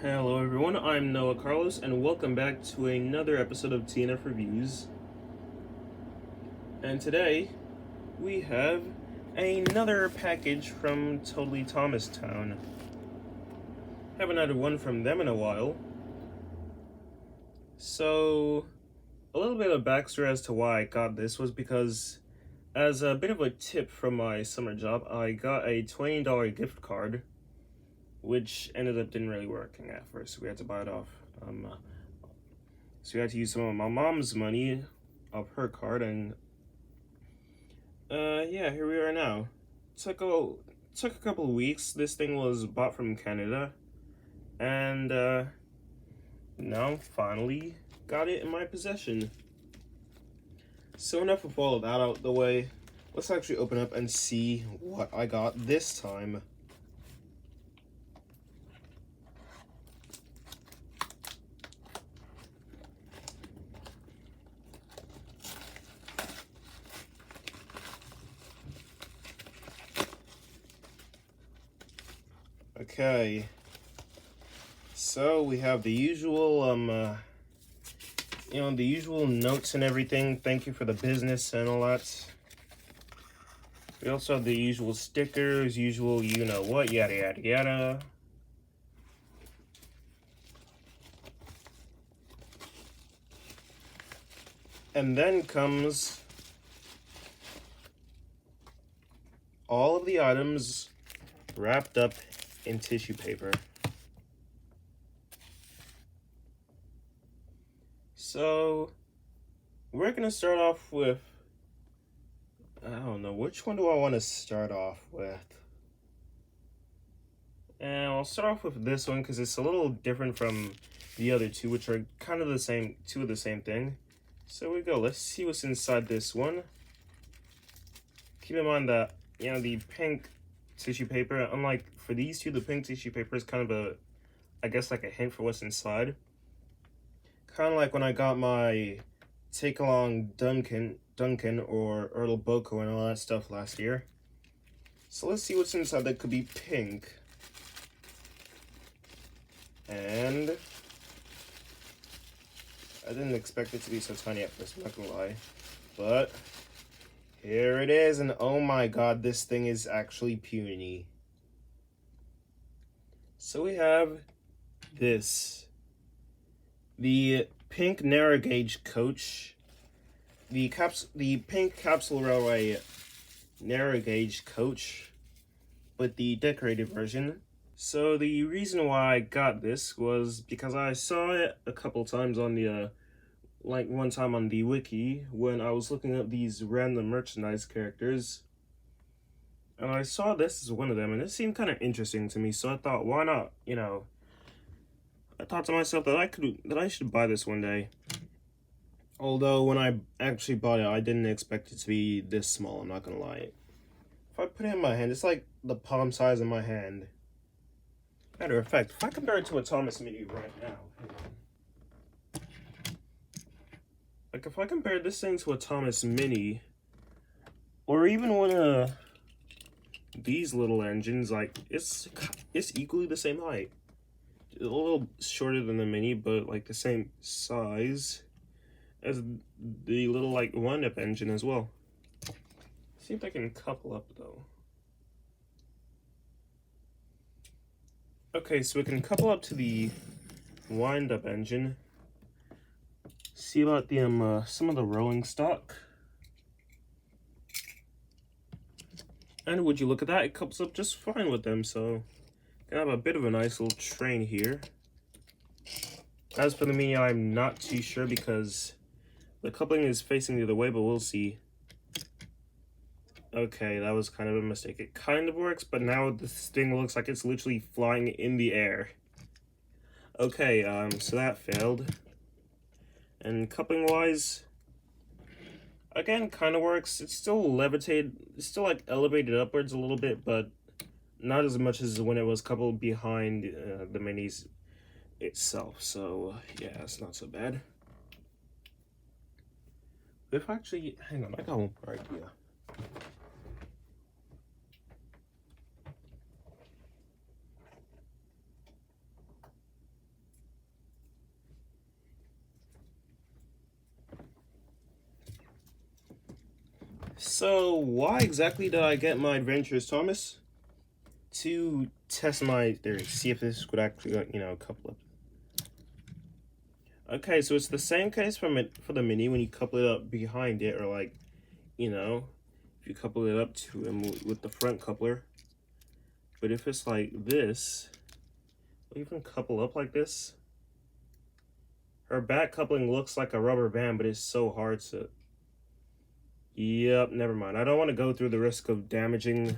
Hello everyone, I'm Noah Carlos, and welcome back to another episode of TNF Reviews. And today, we have another package from Totally Thomastown. Haven't had one from them in a while. So, a little bit of backstory as to why I got this was because, as a bit of a tip from my summer job, I got a $20 gift card, which ended up didn't really working at first, so we had to buy it off. So we had to use some of my mom's money of her card, and yeah, here we are now. Took a couple of weeks. This thing was bought from Canada, and now finally got it in my possession. So enough of all of that out the way. Let's actually open up and see what I got this time. Okay, so we have the usual, the usual notes and everything. Thank you for the business and all that. We also have the usual stickers, usual you-know-what, yada yada yada. And then comes all of the items wrapped up in tissue paper. So, we're gonna start off with, I don't know, which one do I want to start off with? And I'll start off with this one because it's a little different from the other two, which are kind of the same, two of the same thing. So we go, let's see what's inside this one. Keep in mind that, the pink tissue paper, unlike for these two, the pink tissue paper is kind of a, I guess, like a hint for what's inside. Kind of like when I got my Take Along Duncan or Ertl Boko and all that stuff last year. So let's see what's inside that could be pink. And I didn't expect it to be so tiny at first, I'm not gonna lie. But here it is, and oh my god, this thing is actually puny. So we have this. The pink narrow gauge coach. The pink Capsule Railway narrow gauge coach, but the decorated version. So the reason why I got this was because I saw it a couple times on the, one time on the wiki when I was looking up these random merchandise characters. And I saw this as one of them, and it seemed kind of interesting to me, so I thought, why not, I thought to myself that I should buy this one day. Although when I actually bought it, I didn't expect it to be this small, I'm not gonna lie. If I put it in my hand, it's like the palm size of my hand. Matter of fact, if I compare it to a Thomas Mini right now, like if I compare this thing to a Thomas Mini, or even one of these little engines, like it's equally the same height. A little shorter than the Mini, but like the same size as the little wind-up engine as well. See if I can couple up though. Okay, so we can couple up to the wind-up engine. See about the some of the rolling stock. And would you look at that, it couples up just fine with them, so gonna have a bit of a nice little train here. As for the Mini, I'm not too sure because the coupling is facing the other way, but we'll see. Okay, that was kind of a mistake. It kind of works, but now this thing looks like it's literally flying in the air. Okay, so that failed. And coupling-wise, again, kind of works. It's still levitated, it's still elevated upwards a little bit, but not as much as when it was coupled behind the Minis itself. So yeah, it's not so bad. If actually, hang on, I got one more idea. So, why exactly did I get my Adventures, Thomas? To test my theory, see if this would actually, couple up. Okay, so it's the same case for the mini when you couple it up behind it, or like, if you couple it up to him with the front coupler. But if it's like this, will even couple up like this? Her back coupling looks like a rubber band, but it's so hard to... Yep, never mind. I don't want to go through the risk of damaging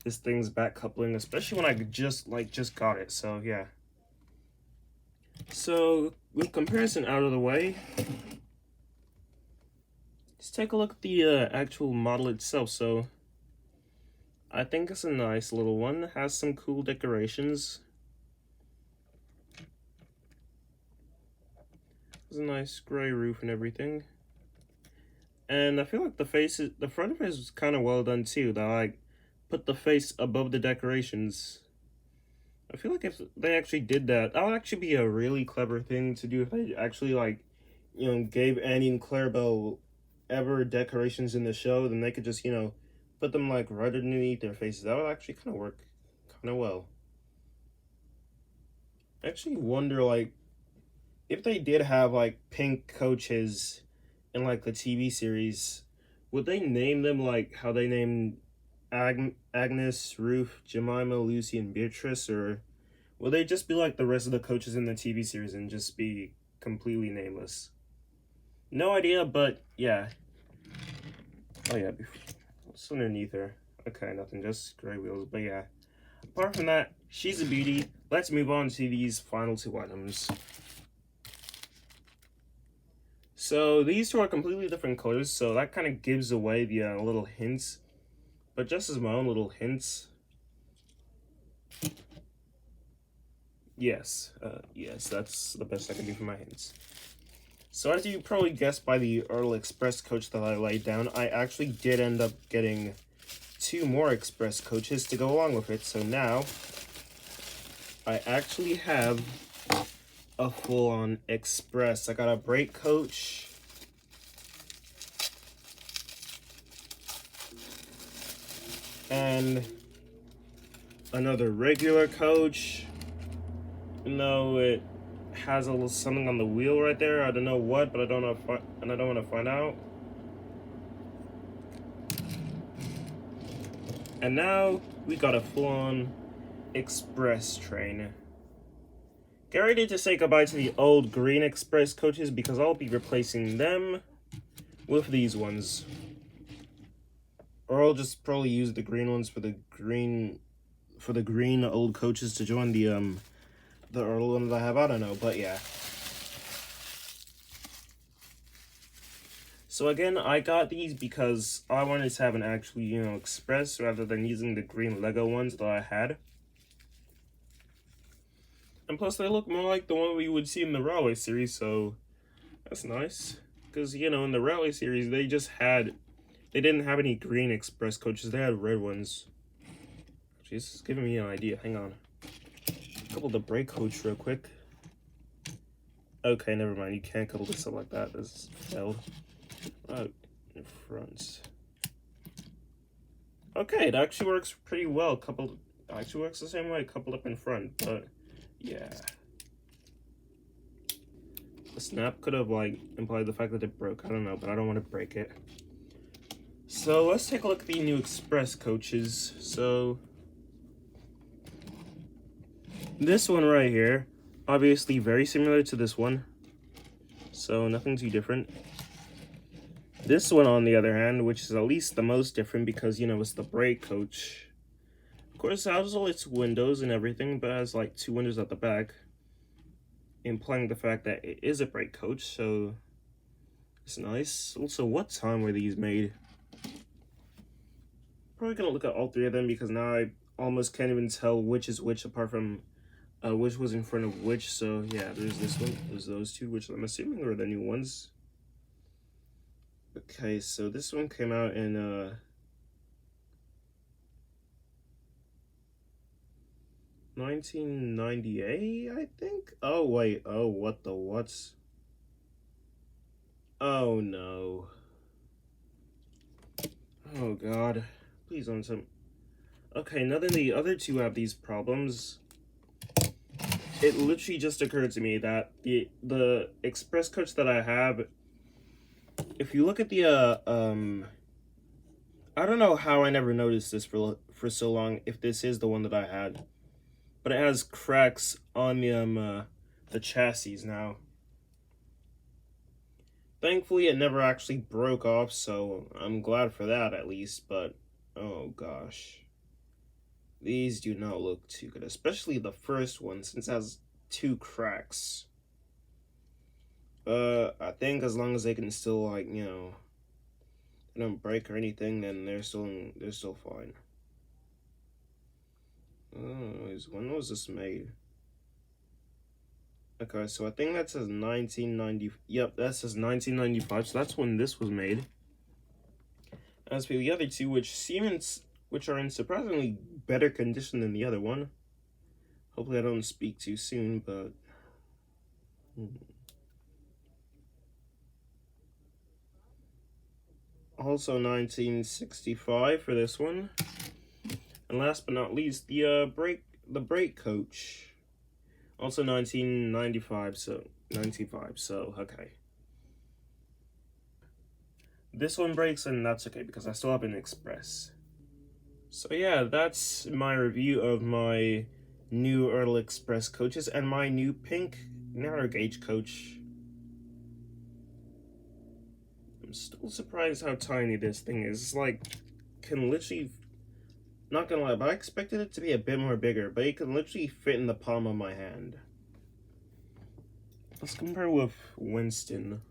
this thing's back coupling, especially when I just got it, so yeah. So, with comparison out of the way, let's take a look at the actual model itself. So, I think it's a nice little one. It has some cool decorations. There's a nice gray roof and everything. And I feel like the front of it is kind of well done too. They like put the face above the decorations. I feel like if they actually did that, that would actually be a really clever thing to do if they actually gave Annie and Clarabelle ever decorations in the show, then they could just, put them like right underneath their faces. That would actually kind of work kind of well. I actually wonder if they did have like pink coaches in like the TV series, would they name them like how they named Agnes, Ruth, Jemima, Lucy, and Beatrice, or will they just be like the rest of the coaches in the TV series and just be completely nameless? No idea, but yeah. Oh yeah, what's underneath her? Okay, nothing, just gray wheels, but yeah. Apart from that, she's a beauty. Let's move on to these final two items. So these two are completely different colors, so that kind of gives away the little hints. But just as my own little hints, yes, that's the best I can do for my hints. So as you probably guessed by the Ertl Express coach that I laid down, I actually did end up getting 2 more Express coaches to go along with it. So now, I actually have a full-on Express. I got a brake coach. And another regular coach. No, it has a little something on the wheel right there. I don't know what, but I don't know and I don't want to find out. And now we got a full-on express train. Get ready to say goodbye to the old green express coaches because I'll be replacing them with these ones. Or I'll just probably use the green ones for the green old coaches to join the Ertl ones I have. I don't know, but yeah. So again, I got these because I wanted to have an actually, express rather than using the green Lego ones that I had. And plus they look more like the one we would see in the Railway series, so that's nice. Because, in the Railway series, they didn't have any green express coaches, they had red ones. Actually, this is giving me an idea, hang on. Couple the brake coach real quick. Okay, never mind, you can't couple this up like that, this failed. In front. Okay, it actually works pretty well. Actually works the same way, coupled up in front, but yeah. The snap could have implied the fact that it broke. I don't know, but I don't want to break it. So let's take a look at the new express coaches. So this one right here, obviously very similar to this one. So nothing too different. This one, on the other hand, which is at least the most different because, it's the brake coach. Of course, it has all its windows and everything, but it has, 2 windows at the back, implying the fact that it is a brake coach, so it's nice. Also, what time were these made? Probably gonna look at all 3 of them because now I almost can't even tell which is which apart from which was in front of which. So, yeah, there's this one, there's those 2, which I'm assuming are the new ones. Okay, so this one came out in 1998, I think. Oh wait, oh what? Oh no. Oh god. Please don't some. Okay, now that the other two have these problems, it literally just occurred to me that the express coach that I have, if you look at the I don't know how I never noticed this for so long, if this is the one that I had, but it has cracks on the chassis now. Thankfully, it never actually broke off, so I'm glad for that at least, but oh gosh. These do not look too good, especially the first one, since it has 2 cracks. I think as long as they can still, like, you know, they don't break or anything, then they're still fine. When was this made? Okay, so I think that says 1990. Yep, that says 1995. So that's when this was made. As for the other two, which are in surprisingly better condition than the other one. Hopefully, I don't speak too soon, but. Also 1965 for this one. And last but not least, the brake coach. Also 1995, so 95, so okay. This one breaks, and that's okay because I still have an express. So yeah, that's my review of my new Ertl Express coaches and my new pink narrow gauge coach. I'm still surprised how tiny this thing is. It's like, can literally, not gonna lie, but I expected it to be a bit more bigger, but it can literally fit in the palm of my hand. Let's compare with Winston.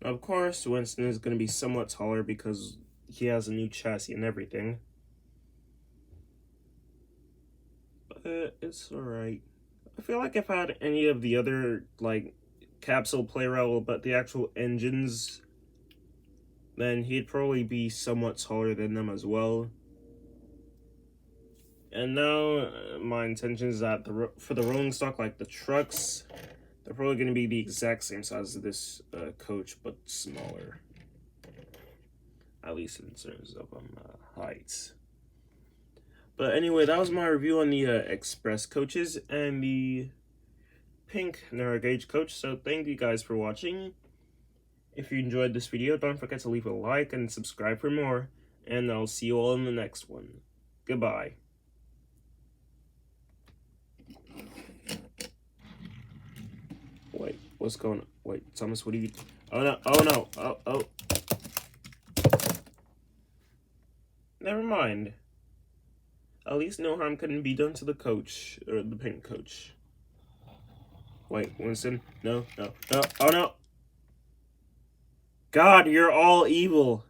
Now, of course, Winston is going to be somewhat taller because he has a new chassis and everything. But it's alright. I feel like if I had any of the other, like, Capsule Plarail, but the actual engines, then he'd probably be somewhat taller than them as well. And now, my intention is that for the rolling stock, like the trucks, they're probably going to be the exact same size as this coach, but smaller. At least in terms of heights. But anyway, that was my review on the express coaches and the pink narrow gauge coach. So thank you guys for watching. If you enjoyed this video, don't forget to leave a like and subscribe for more. And I'll see you all in the next one. Goodbye. Wait, what's going on? Wait, Thomas, what are you... Oh no, oh no, oh. Never mind. At least no harm couldn't be done to the coach, or the pink coach. Wait, Winston? No. Oh no! God, you're all evil.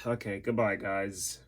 Okay, goodbye, guys.